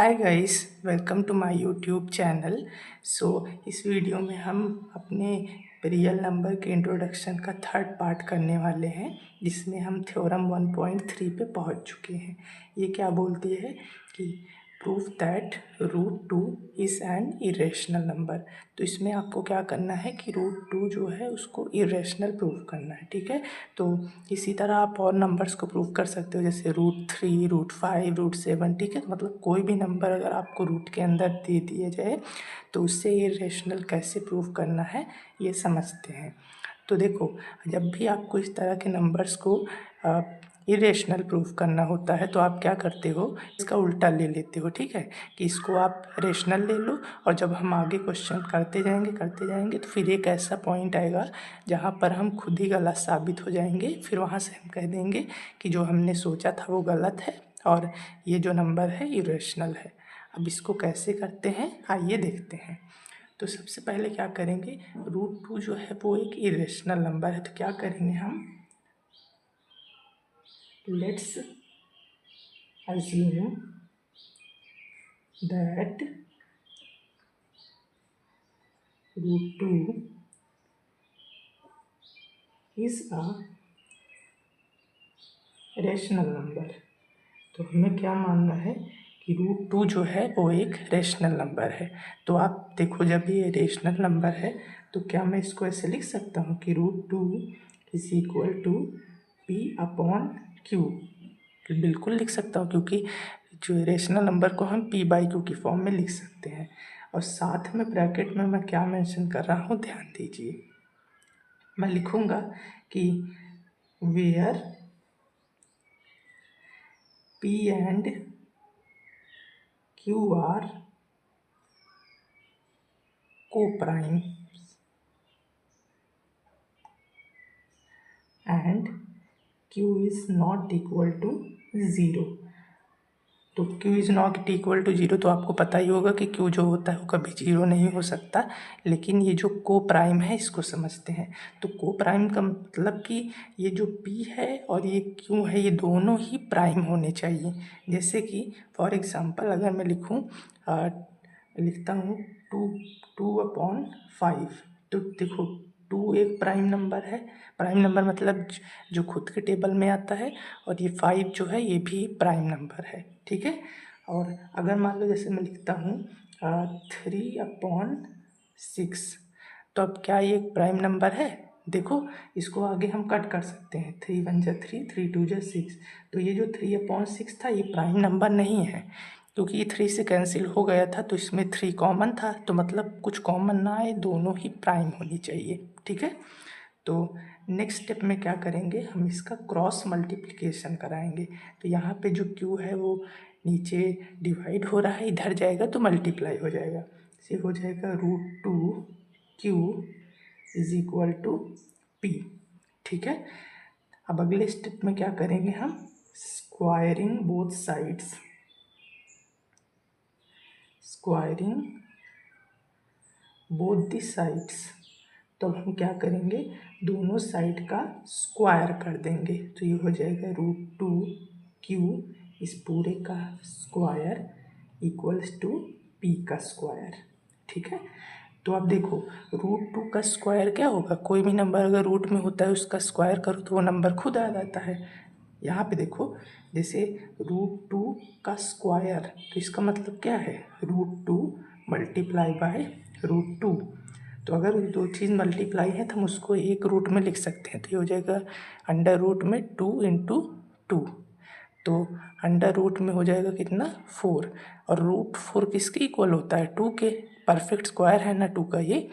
Hi guys, welcome to my YouTube channel. इस video में हम अपने रियल नंबर के इंट्रोडक्शन का थर्ड पार्ट करने वाले हैं, जिसमें हम थ्योरम 1.3 पे पहुंच चुके हैं। ये क्या बोलती है कि prove that √2 is an irrational number. तो इसमें आपको क्या करना है कि √2 जो है उसको इरेशनल प्रूव करना है, ठीक है। तो इसी तरह आप और नंबर्स को प्रूव कर सकते हो, जैसे √3, √5, √7, ठीक है। तो मतलब कोई भी नंबर अगर आपको रूट के अंदर दे दिए जाए तो उससे इरेशनल कैसे प्रूव करना है ये समझते हैं। तो देखो, जब भी आपको इस तरह के नंबर्स को इरेशनल प्रूफ करना होता है तो आप क्या करते हो, इसका उल्टा ले लेते हो, ठीक है। कि इसको आप रेशनल ले लो, और जब हम आगे क्वेश्चन करते जाएंगे तो फिर एक ऐसा पॉइंट आएगा जहाँ पर हम खुद ही गलत साबित हो जाएंगे। फिर वहाँ से हम कह देंगे कि जो हमने सोचा था वो गलत है और ये जो नंबर है इरेशनल है। अब इसको कैसे करते हैं आइए देखते हैं। तो सबसे पहले क्या करेंगे, √2 जो है वो एक इरेशनल नंबर है। तो क्या करेंगे हम, let's assume that √2 is a rational number. तो हमें क्या मानना है कि √2 जो है वो एक रेशनल नंबर है। तो आप देखो, जब ये रेशनल नंबर है तो क्या मैं इसको ऐसे लिख सकता हूँ कि √2 इज इक्वल टू P/Q। बिल्कुल लिख सकता हूँ, क्योंकि जो रेशनल नंबर को हम P/Q की फॉर्म में लिख सकते हैं। और साथ में ब्रैकेट में मैं क्या मेंशन कर रहा हूँ ध्यान दीजिए। मैं लिखूँगा कि where P and Q are co-prime and Q is not equal to 0। तो Q is not equal to 0, तो आपको पता ही होगा कि Q जो होता है वो कभी 0 नहीं हो सकता। लेकिन ये जो को प्राइम है इसको समझते हैं। तो को प्राइम का मतलब कि ये जो P है और ये Q है ये दोनों ही प्राइम होने चाहिए। जैसे कि फॉर एग्जांपल अगर मैं लिखता हूँ 2/5। तो देखो, 2 एक प्राइम नंबर है। प्राइम नंबर मतलब जो खुद के टेबल में आता है, और ये 5 जो है ये भी प्राइम नंबर है, ठीक है। और अगर मान लो जैसे मैं लिखता हूँ 3/6, तो अब क्या ये एक प्राइम नंबर है? देखो, इसको आगे हम कट कर सकते हैं, 3 × 3, 3 × 6। तो ये जो 3/6 था ये प्राइम नंबर नहीं है, क्योंकि ये 3 से कैंसिल हो गया था तो इसमें 3 कॉमन था। तो मतलब कुछ कॉमन ना आए, दोनों ही प्राइम होनी चाहिए, ठीक है। तो नेक्स्ट स्टेप में क्या करेंगे, हम इसका क्रॉस मल्टीप्लिकेशन कराएंगे। तो यहाँ पे जो Q है वो नीचे डिवाइड हो रहा है, इधर जाएगा तो मल्टीप्लाई हो जाएगा। इसे हो जाएगा √2Q is equal to P, ठीक है। अब अगले स्टेप में क्या करेंगे, हम squaring both sides. Squaring both the sides, तो हम क्या करेंगे, दोनों साइड का स्क्वायर कर देंगे। तो ये हो जाएगा √2Q इस पूरे का स्क्वायर इक्वल्स टू P का स्क्वायर, ठीक है। तो अब देखो, √2 का स्क्वायर क्या होगा, कोई भी नंबर अगर रूट में होता है उसका स्क्वायर करो तो वो नंबर खुद आ जाता है। यहाँ पे देखो, जैसे √2 का स्क्वायर, तो इसका मतलब क्या है, √2 मल्टीप्लाई बाय √2। तो अगर दो चीज़ मल्टीप्लाई है तो हम उसको एक रूट में लिख सकते हैं। तो ये हो जाएगा अंडर रूट में 2 × 2। तो अंडर रूट में हो जाएगा कितना, 4। और √4 किसके इक्वल होता है, 2 के। परफेक्ट स्क्वायर है ना 2 का ये।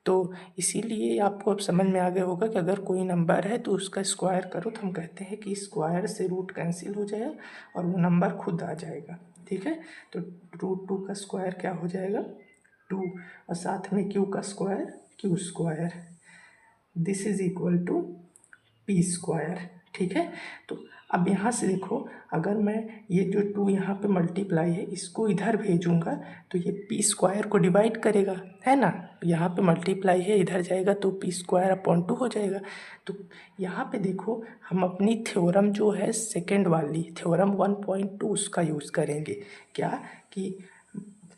तो इसीलिए आपको अब समझ में आ गया होगा कि अगर कोई नंबर है तो उसका स्क्वायर करो तो हम कहते हैं कि स्क्वायर से रूट कैंसिल हो जाएगा और वो नंबर खुद आ जाएगा, ठीक है। तो √2 का स्क्वायर क्या हो जाएगा, 2, और साथ में Q का square Q², this is equal to P², ठीक है। तो अब यहाँ से देखो, अगर मैं ये जो 2 यहाँ पे मल्टीप्लाई है इसको इधर भेजूँगा तो ये पी स्क्वायर को डिवाइड करेगा, है ना। यहाँ पे मल्टीप्लाई है, इधर जाएगा तो पी स्क्वायर अपॉन 2 हो जाएगा। तो यहाँ पे देखो, हम अपनी थ्योरम जो है सेकेंड वाली थ्योरम 1.2 उसका यूज़ करेंगे। क्या कि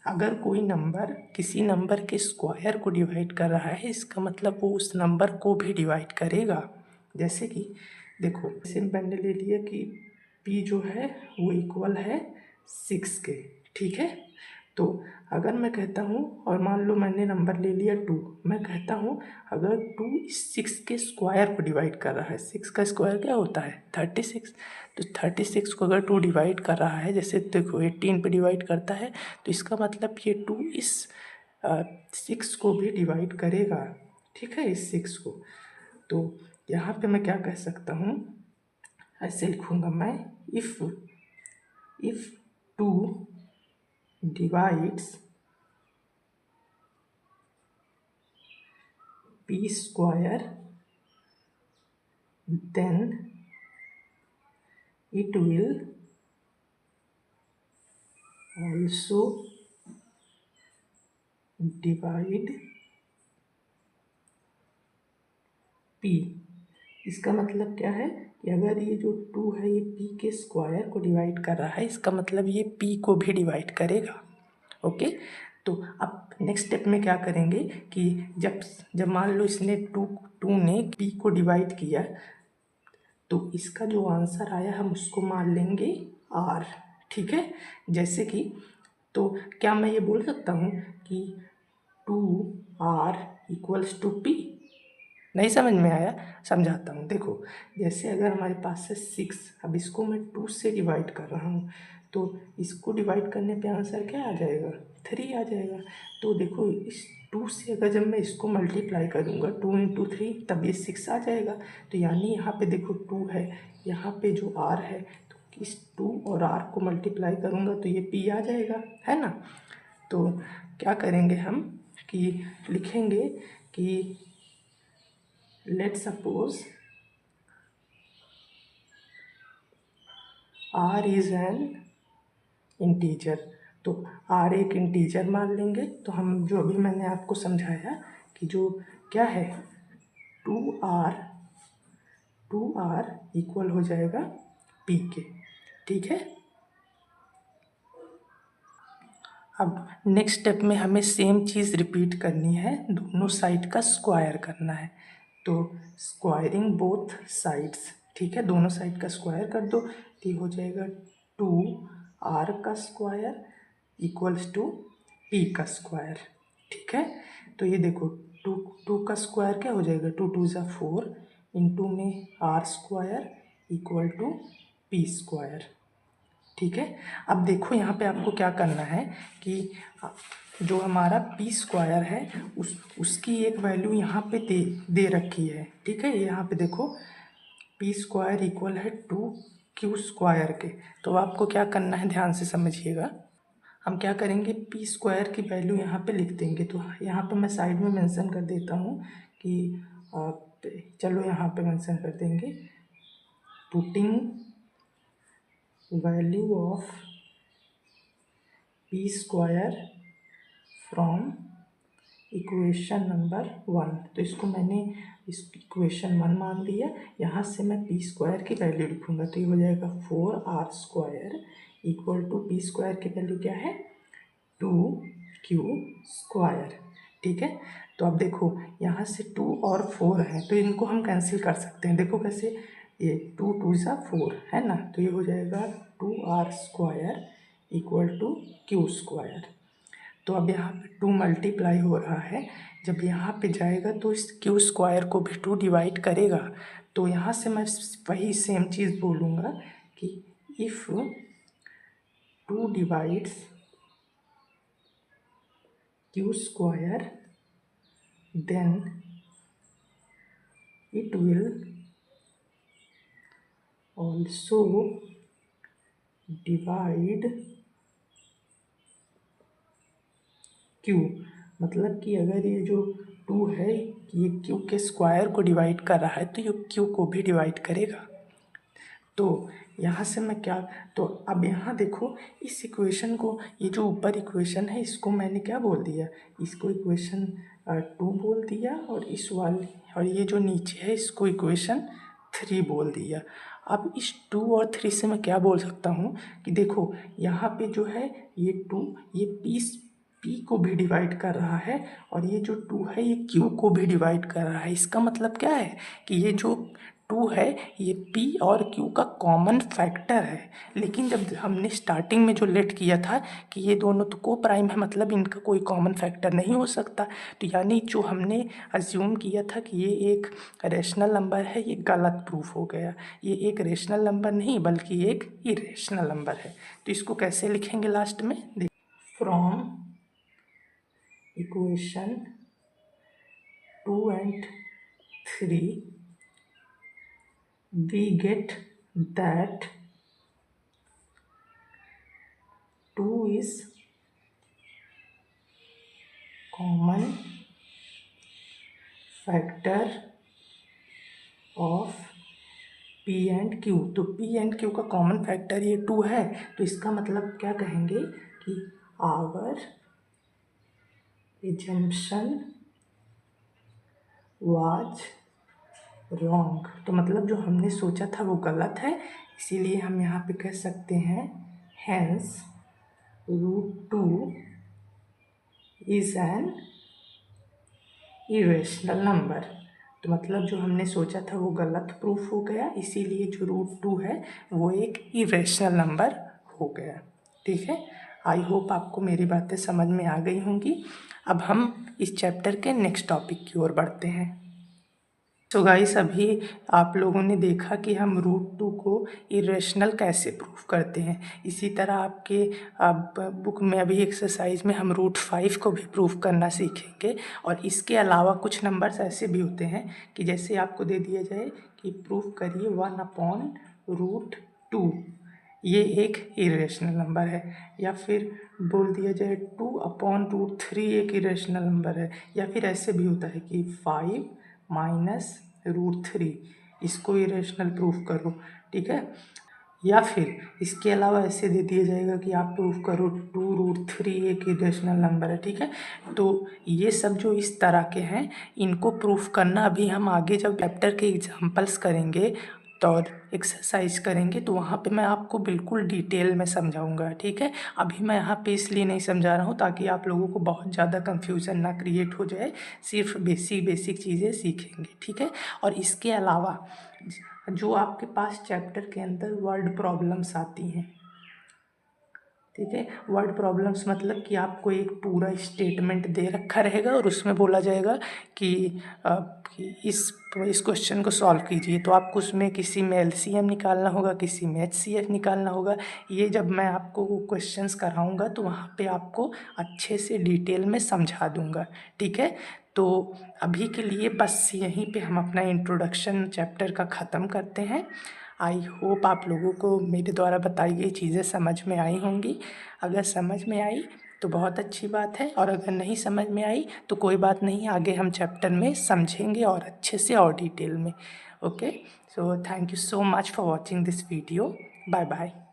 अगर कोई नंबर किसी नंबर के स्क्वायर को डिवाइड कर रहा है, इसका मतलब वो उस नंबर को भी डिवाइड करेगा। जैसे कि देखो, जैसे मैंने ले लिया कि p जो है वो इक्वल है 6 के, ठीक है। तो अगर मैं कहता हूँ, और मान लो मैंने नंबर ले लिया 2, मैं कहता हूँ अगर 2 6 के स्क्वायर को डिवाइड कर रहा है, 6 का स्क्वायर क्या होता है 36, तो 36 को अगर 2 डिवाइड कर रहा है, जैसे देखो 18 पे डिवाइड करता है, तो इसका मतलब ये 2 इस 6 को भी डिवाइड करेगा, ठीक है, इस 6 को। तो यहाँ पे मैं क्या कह सकता हूँ, ऐसे लिखूँगा मैं, if 2 divides p square, then it will also divide p। इसका मतलब क्या है कि अगर ये जो 2 है ये p के स्क्वायर को डिवाइड कर रहा है, इसका मतलब ये p को भी डिवाइड करेगा। ओके, तो अब नेक्स्ट स्टेप में क्या करेंगे कि जब मान लो इसने 2 ने p को डिवाइड किया, तो इसका जो आंसर आया हम उसको मान लेंगे r, ठीक है। जैसे कि तो क्या मैं ये बोल सकता हूँ कि 2r इक्वल्स टू p? नहीं समझ में आया, समझाता हूँ। देखो, जैसे अगर हमारे पास है 6, अब इसको मैं 2 से डिवाइड कर रहा हूँ, तो इसको डिवाइड करने पे आंसर क्या आ जाएगा 3 आ जाएगा। तो देखो, इस 2 से अगर जब मैं इसको मल्टीप्लाई करूँगा 2 इंटू 3, तब ये 6 आ जाएगा। तो यानी यहाँ पे देखो 2 है, यहाँ पे जो r है, तो इस 2 और r को मल्टीप्लाई करूँगा तो ये p आ जाएगा, है ना। तो क्या करेंगे हम कि लिखेंगे कि let's suppose r is an integer। तो r एक इंटीजर मान लेंगे। तो हम जो अभी मैंने आपको समझाया कि जो क्या है 2r इक्वल हो जाएगा p के, ठीक है। अब नेक्स्ट स्टेप में हमें सेम चीज़ रिपीट करनी है, दोनों साइड का स्क्वायर करना है। तो स्क्वायरिंग बोथ साइड्स, ठीक है, दोनों साइड का स्क्वायर कर दो, तो ये हो जाएगा 2r का स्क्वायर इक्वल्स टू p का स्क्वायर, ठीक है। तो ये देखो 2 का स्क्वायर क्या हो जाएगा, 2 2 ज़ा 4, इंटू में r square equal to p square, ठीक है। अब देखो यहाँ पे आपको क्या करना है कि जो हमारा पी स्क्वायर है उसकी एक वैल्यू यहाँ पे दे रखी है, ठीक है। यहाँ पे देखो पी स्क्वायर इक्वल है 2q स्क्वायर के। तो आपको क्या करना है, ध्यान से समझिएगा। हम क्या करेंगे, पी स्क्वायर की वैल्यू यहाँ पे लिख देंगे। तो यहाँ पे मैं साइड में मेंशन कर देता हूँ कि चलो यहाँ पे मेंशन कर देंगे, putting value of p square from equation number 1। तो इसको मैंने इस इक्वेशन 1 मान लिया। यहाँ से मैं p स्क्वायर की वैल्यू लिखूँगा, तो ये हो जाएगा 4r square equal to p square की वैल्यू क्या है 2q स्क्वायर, ठीक है। तो अब देखो यहाँ से 2 और 4 है, तो इनको हम कैंसिल कर सकते हैं। देखो कैसे, ये 2 2 ज़ा 4 है ना, तो ये हो जाएगा 2r square equal to q square. तो अब यहाँ पे 2 मल्टीप्लाई हो रहा है, जब यहाँ पे जाएगा तो इस q स्क्वायर को भी 2 डिवाइड करेगा। तो यहाँ से मैं वही सेम चीज़ बोलूँगा कि if 2 divides q square then it will also divide q। मतलब कि अगर ये जो 2 है ये q के स्क्वायर को डिवाइड कर रहा है, तो ये q को भी डिवाइड करेगा। तो यहाँ से मैं क्या, तो अब यहाँ देखो इस इक्वेशन को, ये जो ऊपर इक्वेशन है इसको मैंने क्या बोल दिया, इसको इक्वेशन 2 बोल दिया, और इस वाले, और ये जो नीचे है इसको इक्वेशन 3 बोल दिया। अब इस 2 और 3 से मैं क्या बोल सकता हूँ कि देखो यहाँ पे जो है ये 2, ये P को भी डिवाइड कर रहा है, और ये जो 2 है ये Q को भी डिवाइड कर रहा है। इसका मतलब क्या है कि ये जो 2 है ये P और Q का कॉमन फैक्टर है। लेकिन जब हमने स्टार्टिंग में जो लेट किया था कि ये दोनों तो को प्राइम है, मतलब इनका कोई कॉमन फैक्टर नहीं हो सकता, तो यानी जो हमने अज्यूम किया था कि ये एक रेशनल नंबर है, ये गलत प्रूफ हो गया। ये एक रेशनल नंबर नहीं बल्कि एक इरेशनल नंबर है। तो इसको कैसे लिखेंगे लास्ट में, from equation 2 and 3 we get that 2 is common factor of P and Q। तो P and Q का कॉमन फैक्टर ये 2 है, तो इसका मतलब क्या कहेंगे कि आवर assumption was wrong। तो मतलब जो हमने सोचा था वो गलत है, इसीलिए हम यहाँ पे कह सकते हैं hence √2 is an irrational number। तो मतलब जो हमने सोचा था वो गलत प्रूफ हो गया, इसीलिए जो √2 है वो एक इरेशनल नंबर हो गया। ठीक है, आई होप आपको मेरी बातें समझ में आ गई होंगी। अब हम इस चैप्टर के नेक्स्ट टॉपिक की ओर बढ़ते हैं। तो गाइस अभी आप लोगों ने देखा कि हम √2 को इरेशनल कैसे प्रूफ करते हैं। इसी तरह आपके बुक में अभी एक्सरसाइज में हम √5 को भी प्रूफ करना सीखेंगे। और इसके अलावा कुछ नंबर्स ऐसे भी होते हैं कि जैसे आपको दे दिया जाए कि प्रूफ करिए 1/√2, ये एक इरेशनल नंबर है, या फिर बोल दिया जाए 2/√3 एक इरेशनल नंबर है, या फिर ऐसे भी होता है कि 5 - √3 इसको इरेशनल प्रूफ करो। ठीक है, या फिर इसके अलावा ऐसे दे दिया जाएगा कि आप प्रूफ करो 2√3 एक इरेशनल नंबर है। ठीक है, तो ये सब जो इस तरह के हैं इनको प्रूफ करना अभी हम आगे जब चैप्टर के एग्जाम्पल्स करेंगे तो और एक्सरसाइज करेंगे तो वहाँ पे मैं आपको बिल्कुल डिटेल में समझाऊंगा। ठीक है, अभी मैं यहाँ पे इसलिए नहीं समझा रहा हूँ ताकि आप लोगों को बहुत ज़्यादा कन्फ्यूज़न ना क्रिएट हो जाए, सिर्फ बेसिक चीज़ें सीखेंगे। ठीक है, और इसके अलावा जो आपके पास चैप्टर के अंदर वर्ड प्रॉब्लम्स आती हैं, ठीक है, वर्ड प्रॉब्लम्स मतलब कि आपको एक पूरा स्टेटमेंट दे रखा रहेगा और उसमें बोला जाएगा कि इस क्वेश्चन को सॉल्व कीजिए, तो आपको उसमें किसी में LCM निकालना होगा, किसी में HCF निकालना होगा। ये जब मैं आपको क्वेश्चंस कराऊंगा तो वहाँ पे आपको अच्छे से डिटेल में समझा दूंगा। ठीक है, तो अभी के लिए बस यहीं पे हम अपना इंट्रोडक्शन चैप्टर का ख़त्म करते हैं। आई होप आप लोगों को मेरे द्वारा बताई गई चीज़ें समझ में आई होंगी। अगर समझ में आई तो बहुत अच्छी बात है, और अगर नहीं समझ में आई तो कोई बात नहीं, आगे हम चैप्टर में समझेंगे और अच्छे से और डिटेल में। Okay, so thank you so much for watching this video. Bye bye.